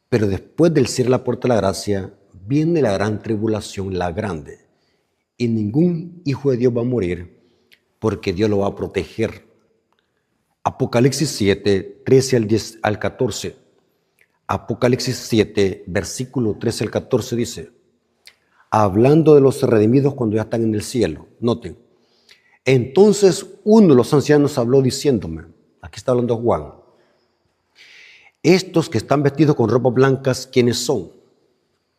S1: pero después del cierre de la puerta de la gracia viene la gran tribulación, la grande, y ningún hijo de Dios va a morir porque Dios lo va a proteger. Apocalipsis 7, 13 al 14. Apocalipsis 7, versículo 13 al 14 dice, hablando de los redimidos cuando ya están en el cielo, noten, entonces uno de los ancianos habló diciéndome, aquí está hablando Juan, estos que están vestidos con ropas blancas, ¿quiénes son?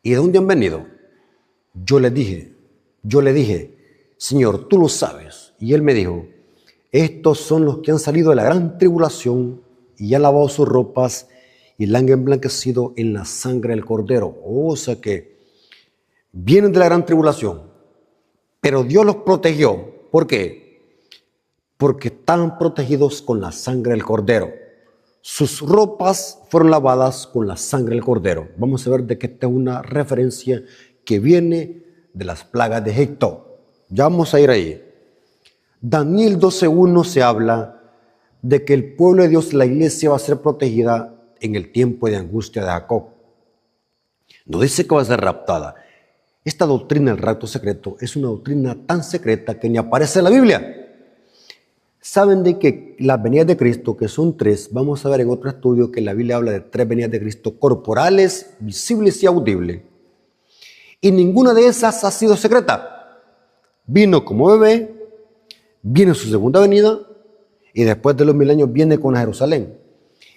S1: ¿Y de dónde han venido? Yo le dije, Señor, tú lo sabes. Y él me dijo, estos son los que han salido de la gran tribulación y han lavado sus ropas y la han emblanquecido en la sangre del Cordero. O sea que vienen de la gran tribulación, pero Dios los protegió. ¿Por qué? Porque están protegidos con la sangre del Cordero. Sus ropas fueron lavadas con la sangre del Cordero. Vamos a ver de que esta es una referencia que viene de las plagas de Egipto. Ya vamos a ir ahí. Daniel 12:1 se habla de que el pueblo de Dios, la iglesia, va a ser protegida en el tiempo de angustia de Jacob. No dice que va a ser raptada. Esta doctrina del rapto secreto es una doctrina tan secreta que ni aparece en la Biblia. Saben de que las venidas de Cristo, que son 3, vamos a ver en otro estudio que la Biblia habla de 3 venidas de Cristo corporales, visibles y audibles. Y ninguna de esas ha sido secreta. Vino como bebé, viene su segunda venida y después de los 1000 años viene con Jerusalén.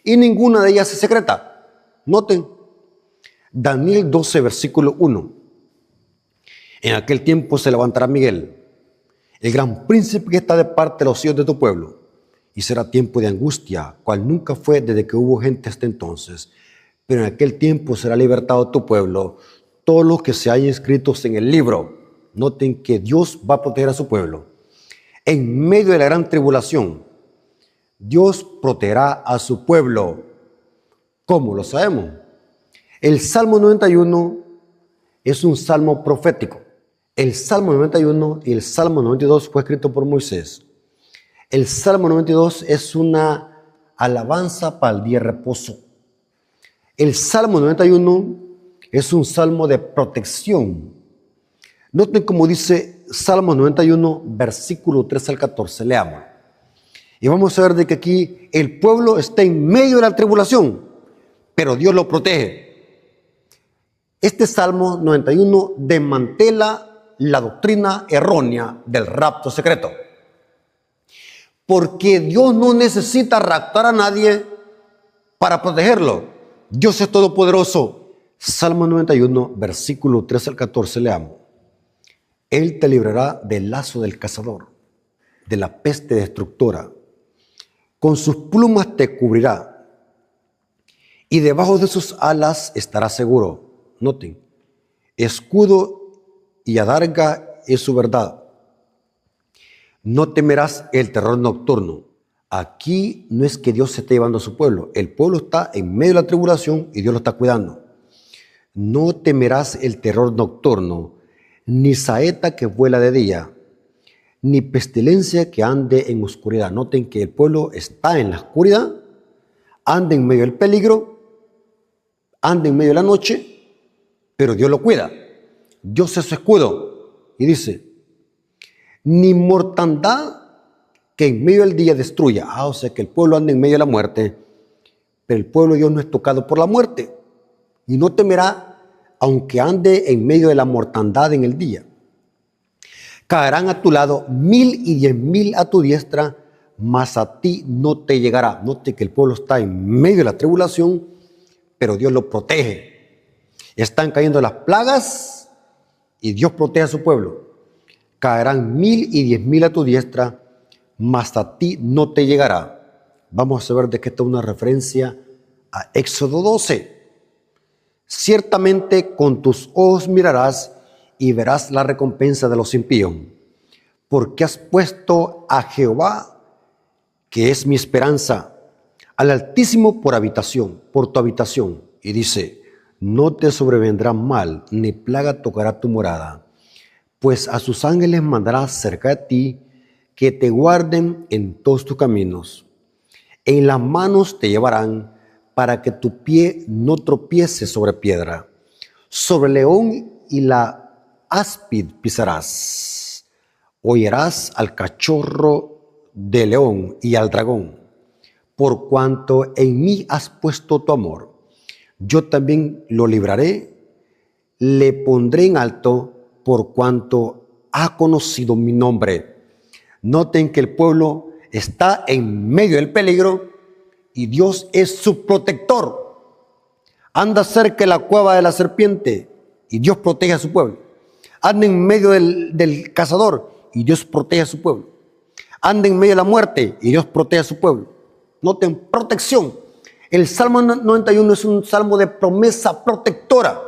S1: Y ninguna de ellas es secreta. Noten, Daniel 12, versículo 1. En aquel tiempo se levantará Miguel, el gran príncipe que está de parte de los hijos de tu pueblo, y será tiempo de angustia, cual nunca fue desde que hubo gente hasta entonces. Pero en aquel tiempo será libertado tu pueblo, todos los que se hayan inscritos en el libro. Noten que Dios va a proteger a su pueblo. En medio de la gran tribulación, Dios protegerá a su pueblo. ¿Cómo lo sabemos? El Salmo 91 es un salmo profético. El Salmo 91 y el Salmo 92 fue escrito por Moisés. El Salmo 92 es una alabanza para el día de reposo. El Salmo 91 es un salmo de protección. Noten cómo dice Salmo 91, versículo 13 al 14. Leamos. Y vamos a ver de que aquí el pueblo está en medio de la tribulación, pero Dios lo protege. Este Salmo 91 desmantela la doctrina errónea del rapto secreto. Porque Dios no necesita raptar a nadie para protegerlo. Dios es todopoderoso. Salmo 91, versículo 13 al 14, leamos. Él te librará del lazo del cazador, de la peste destructora. Con sus plumas te cubrirá y debajo de sus alas estarás seguro. Noten, escudo y adarga es su verdad. No temerás el terror nocturno. Aquí no es que Dios se esté llevando a su pueblo. El pueblo está en medio de la tribulación y Dios lo está cuidando. No temerás el terror nocturno, ni saeta que vuela de día, ni pestilencia que ande en oscuridad. Noten que el pueblo está en la oscuridad, anda en medio del peligro, anda en medio de la noche, pero Dios lo cuida. Dios es su escudo. Y dice, ni mortandad que en medio del día destruya. O sea que el pueblo anda en medio de la muerte, pero el pueblo de Dios no es tocado por la muerte. Y no temerá, aunque ande en medio de la mortandad en el día. Caerán a tu lado 1000 y 10,000 a tu diestra, mas a ti no te llegará. Note que el pueblo está en medio de la tribulación, pero Dios lo protege. Están cayendo las plagas y Dios protege a su pueblo. Caerán 1000 y 10,000 a tu diestra, mas a ti no te llegará. Vamos a ver de qué está una referencia a Éxodo 12. Ciertamente con tus ojos mirarás y verás la recompensa de los impíos, porque has puesto a Jehová, que es mi esperanza, al Altísimo por habitación, por tu habitación. Y dice, no te sobrevendrá mal, ni plaga tocará tu morada, pues a sus ángeles mandará cerca de ti, que te guarden en todos tus caminos. En las manos te llevarán, para que tu pie no tropiece sobre piedra. Sobre el león y la áspid pisarás. Oirás al cachorro de león y al dragón. Por cuanto en mí has puesto tu amor, yo también lo libraré, le pondré en alto, por cuanto ha conocido mi nombre. Noten que el pueblo está en medio del peligro y Dios es su protector. Anda cerca de la cueva de la serpiente y Dios protege a su pueblo. Anda en medio del cazador y Dios protege a su pueblo. Anda en medio de la muerte y Dios protege a su pueblo. Noten, protección. El Salmo 91 es un salmo de promesa protectora.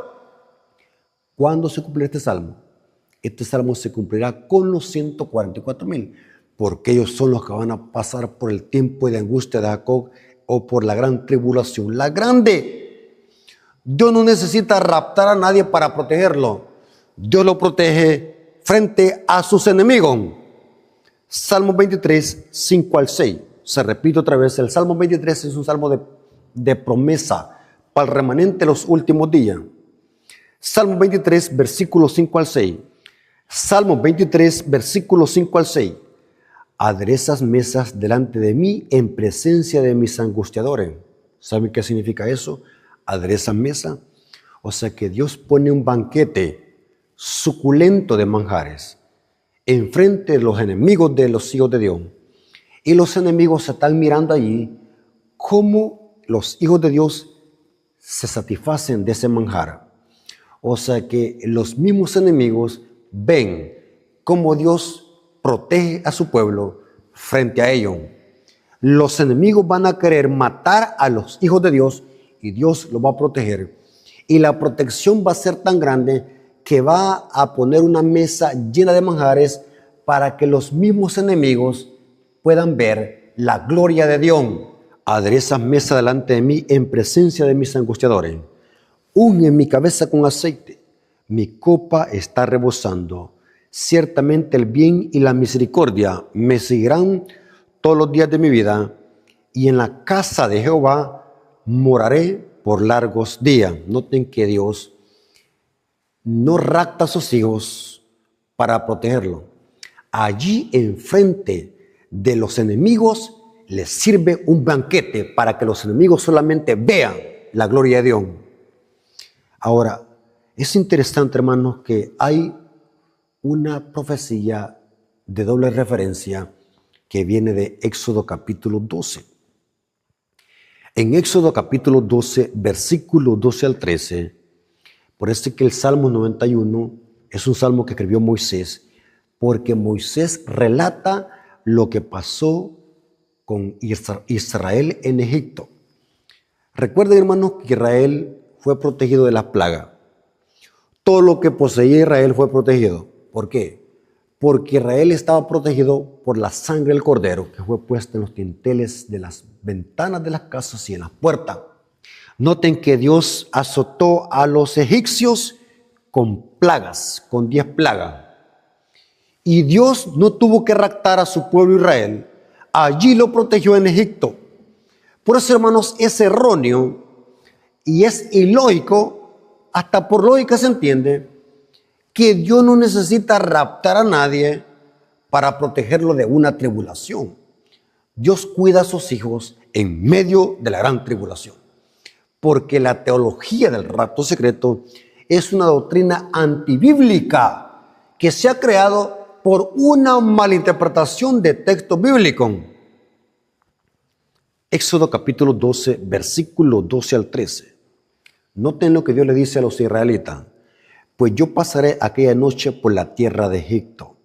S1: ¿Cuándo se cumplirá este salmo? Este salmo se cumplirá con los 144,000, porque ellos son los que van a pasar por el tiempo de angustia de Jacob o por la gran tribulación, la grande. Dios no necesita raptar a nadie para protegerlo. Dios lo protege frente a sus enemigos. Salmo 23, 5 al 6. Se repite otra vez, el Salmo 23 es un salmo de promesa para el remanente de los últimos días. Salmo 23, versículos 5 al 6. Salmo 23, versículos 5 al 6. Aderezas mesas delante de mí en presencia de mis angustiadores. ¿Saben qué significa eso? Aderezas mesa. O sea que Dios pone un banquete suculento de manjares enfrente de los enemigos de los hijos de Dios. Y los enemigos se están mirando allí cómo los hijos de Dios se satisfacen de ese manjar. O sea que los mismos enemigos ven cómo Dios protege a su pueblo frente a ellos. Los enemigos van a querer matar a los hijos de Dios y Dios los va a proteger. Y la protección va a ser tan grande que va a poner una mesa llena de manjares para que los mismos enemigos puedan ver la gloria de Dios. Aderezas mesa delante de mí en presencia de mis angustiadores. Unge mi cabeza con aceite. Mi copa está rebosando. Ciertamente el bien y la misericordia me seguirán todos los días de mi vida, y en la casa de Jehová moraré por largos días. Noten que Dios no rapta a sus hijos para protegerlo. Allí enfrente de los enemigos les sirve un banquete para que los enemigos solamente vean la gloria de Dios. Ahora, es interesante, hermanos, que hay una profecía de doble referencia que viene de Éxodo capítulo 12. En Éxodo capítulo 12, versículo 12 al 13, por eso es que el Salmo 91 es un salmo que escribió Moisés, porque Moisés relata lo que pasó con Israel en Egipto. Recuerden, hermanos, que Israel fue protegido de las plagas. Todo lo que poseía Israel fue protegido. ¿Por qué? Porque Israel estaba protegido por la sangre del cordero que fue puesta en los dinteles de las ventanas de las casas y en las puertas. Noten que Dios azotó a los egipcios con plagas, con 10 plagas. Y Dios no tuvo que raptar a su pueblo Israel. Allí lo protegió en Egipto. Por eso, hermanos, es erróneo y es ilógico, hasta por lógica se entiende, que Dios no necesita raptar a nadie para protegerlo de una tribulación. Dios cuida a sus hijos en medio de la gran tribulación. Porque la teología del rapto secreto es una doctrina antibíblica que se ha creado por una malinterpretación de texto bíblico. Éxodo capítulo 12, versículo 12 al 13. Noten lo que Dios le dice a los israelitas. Pues yo pasaré aquella noche por la tierra de Egipto.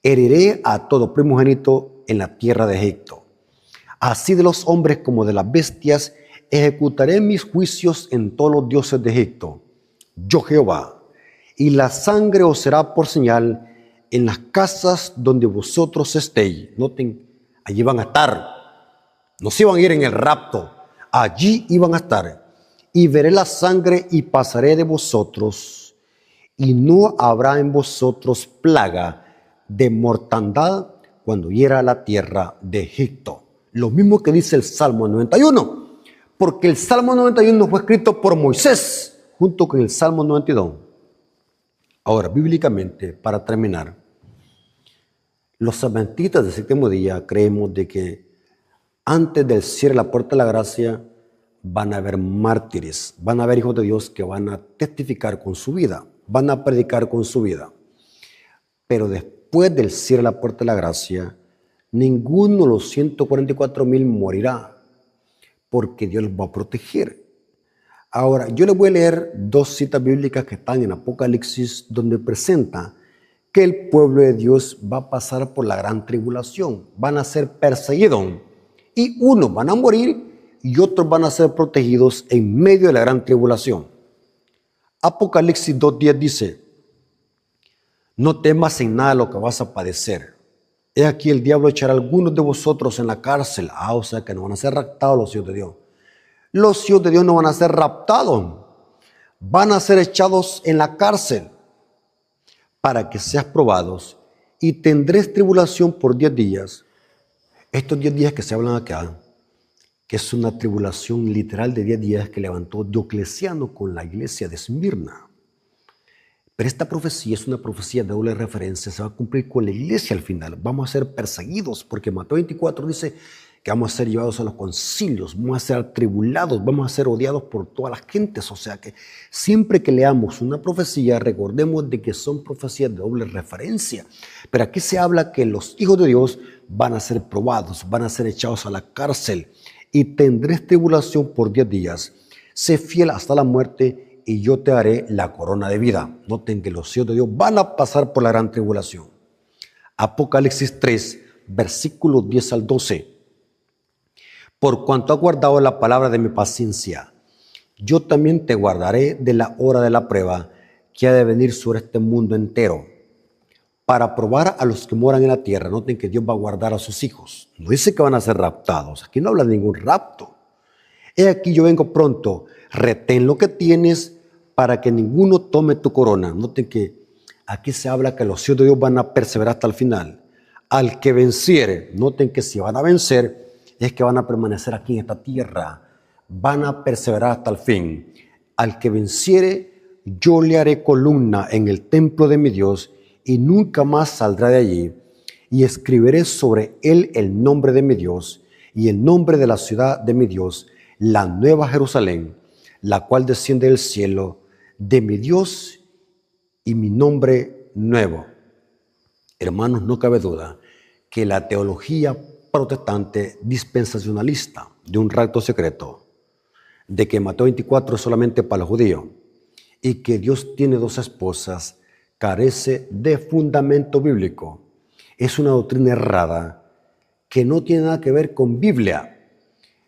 S1: Heriré a todo primogénito en la tierra de Egipto. Así de los hombres como de las bestias, ejecutaré mis juicios en todos los dioses de Egipto. Yo Jehová. Y la sangre os será por señal en las casas donde vosotros estéis. Noten, allí van a estar. No se iban a ir en el rapto. Allí iban a estar. Y veré la sangre y pasaré de vosotros. Y no habrá en vosotros plaga de mortandad cuando hiera la tierra de Egipto. Lo mismo que dice el Salmo 91. Porque el Salmo 91 fue escrito por Moisés junto con el Salmo 92. Ahora, bíblicamente, para terminar, los adventistas del séptimo día creemos de que antes del cierre de la puerta de la gracia van a haber mártires, van a haber hijos de Dios que van a testificar con su vida, van a predicar con su vida. Pero después del cierre de la puerta de la gracia, ninguno de los 144,000 morirá, porque Dios los va a proteger. Ahora, yo les voy a leer dos citas bíblicas que están en Apocalipsis, donde presenta que el pueblo de Dios va a pasar por la gran tribulación, van a ser perseguidos y unos van a morir y otros van a ser protegidos en medio de la gran tribulación. Apocalipsis 2:10 dice: no temas en nada lo que vas a padecer. He aquí el diablo echará a algunos de vosotros en la cárcel. O sea que no van a ser raptados los hijos de Dios. Los hijos de Dios no van a ser raptados, van a ser echados en la cárcel para que seas probados y tendréis tribulación por 10 días. Estos 10 días que se hablan acá, que es una tribulación literal de 10 días que levantó Diocleciano con la iglesia de Esmirna. Pero esta profecía es una profecía de doble referencia, se va a cumplir con la iglesia al final. Vamos a ser perseguidos porque Mateo 24 dice que vamos a ser llevados a los concilios, vamos a ser atribulados, vamos a ser odiados por todas las gentes. O sea que siempre que leamos una profecía, recordemos de que son profecías de doble referencia. Pero aquí se habla que los hijos de Dios van a ser probados, van a ser echados a la cárcel y tendréis tribulación por 10 días. Sé fiel hasta la muerte y yo te haré la corona de vida. Noten que los hijos de Dios van a pasar por la gran tribulación. Apocalipsis 3, versículos 10 al 12. Por cuanto has guardado la palabra de mi paciencia, yo también te guardaré de la hora de la prueba que ha de venir sobre este mundo entero, para probar a los que moran en la tierra. Noten que Dios va a guardar a sus hijos. No dice que van a ser raptados. Aquí no habla de ningún rapto. He aquí yo vengo pronto. Retén lo que tienes para que ninguno tome tu corona. Noten que aquí se habla que los hijos de Dios van a perseverar hasta el final. Al que venciere, noten que si van a vencer, es que van a permanecer aquí en esta tierra. Van a perseverar hasta el fin. Al que venciere, yo le haré columna en el templo de mi Dios y nunca más saldrá de allí. Y escribiré sobre él el nombre de mi Dios y el nombre de la ciudad de mi Dios, la nueva Jerusalén, la cual desciende del cielo de mi Dios y mi nombre nuevo. Hermanos, no cabe duda que la teología protestante dispensacionalista de un rapto secreto, de que Mateo 24 es solamente para los judíos y que Dios tiene dos esposas, carece de fundamento bíblico. Es una doctrina errada que no tiene nada que ver con Biblia.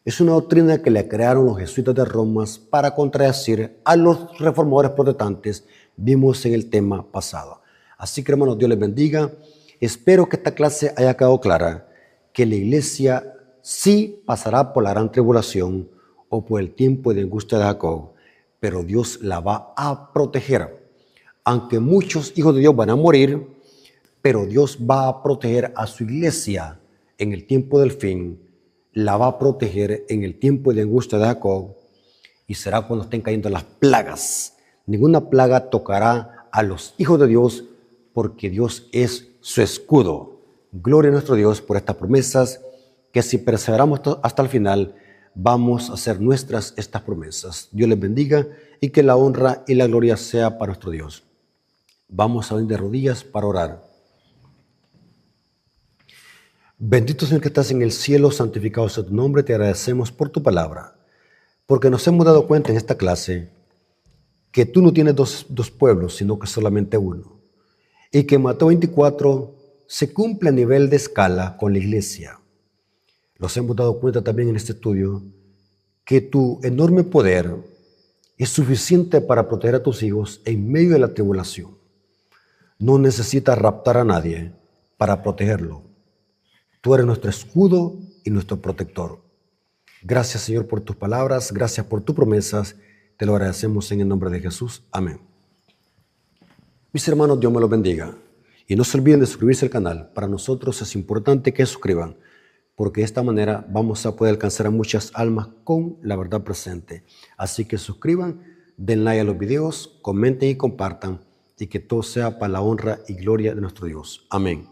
S1: Es una doctrina que le crearon los jesuitas de Roma para contradecir a los reformadores protestantes. Vimos en el tema pasado. Así que, hermanos, Dios les bendiga. Espero que esta clase haya quedado clara, que la iglesia sí pasará por la gran tribulación o por el tiempo de angustia de Jacob, pero Dios la va a proteger. Aunque muchos hijos de Dios van a morir, pero Dios va a proteger a su iglesia en el tiempo del fin, la va a proteger en el tiempo de angustia de Jacob, y será cuando estén cayendo las plagas. Ninguna plaga tocará a los hijos de Dios, porque Dios es su escudo. Gloria a nuestro Dios por estas promesas, que si perseveramos hasta el final, vamos a hacer nuestras estas promesas. Dios les bendiga y que la honra y la gloria sea para nuestro Dios. Vamos a venir de rodillas para orar. Bendito Señor que estás en el cielo, santificado sea tu nombre, te agradecemos por tu palabra, porque nos hemos dado cuenta en esta clase que tú no tienes dos pueblos, sino que solamente uno, y que Mateo 24 se cumple a nivel de escala con la iglesia. Nos hemos dado cuenta también en este estudio que tu enorme poder es suficiente para proteger a tus hijos en medio de la tribulación. No necesitas raptar a nadie para protegerlo. Tú eres nuestro escudo y nuestro protector. Gracias, Señor, por tus palabras. Gracias por tus promesas. Te lo agradecemos en el nombre de Jesús. Amén. Mis hermanos, Dios me los bendiga. Y no se olviden de suscribirse al canal. Para nosotros es importante que se suscriban, porque de esta manera vamos a poder alcanzar a muchas almas con la verdad presente. Así que suscriban, den like a los videos, comenten y compartan, y que todo sea para la honra y gloria de nuestro Dios. Amén.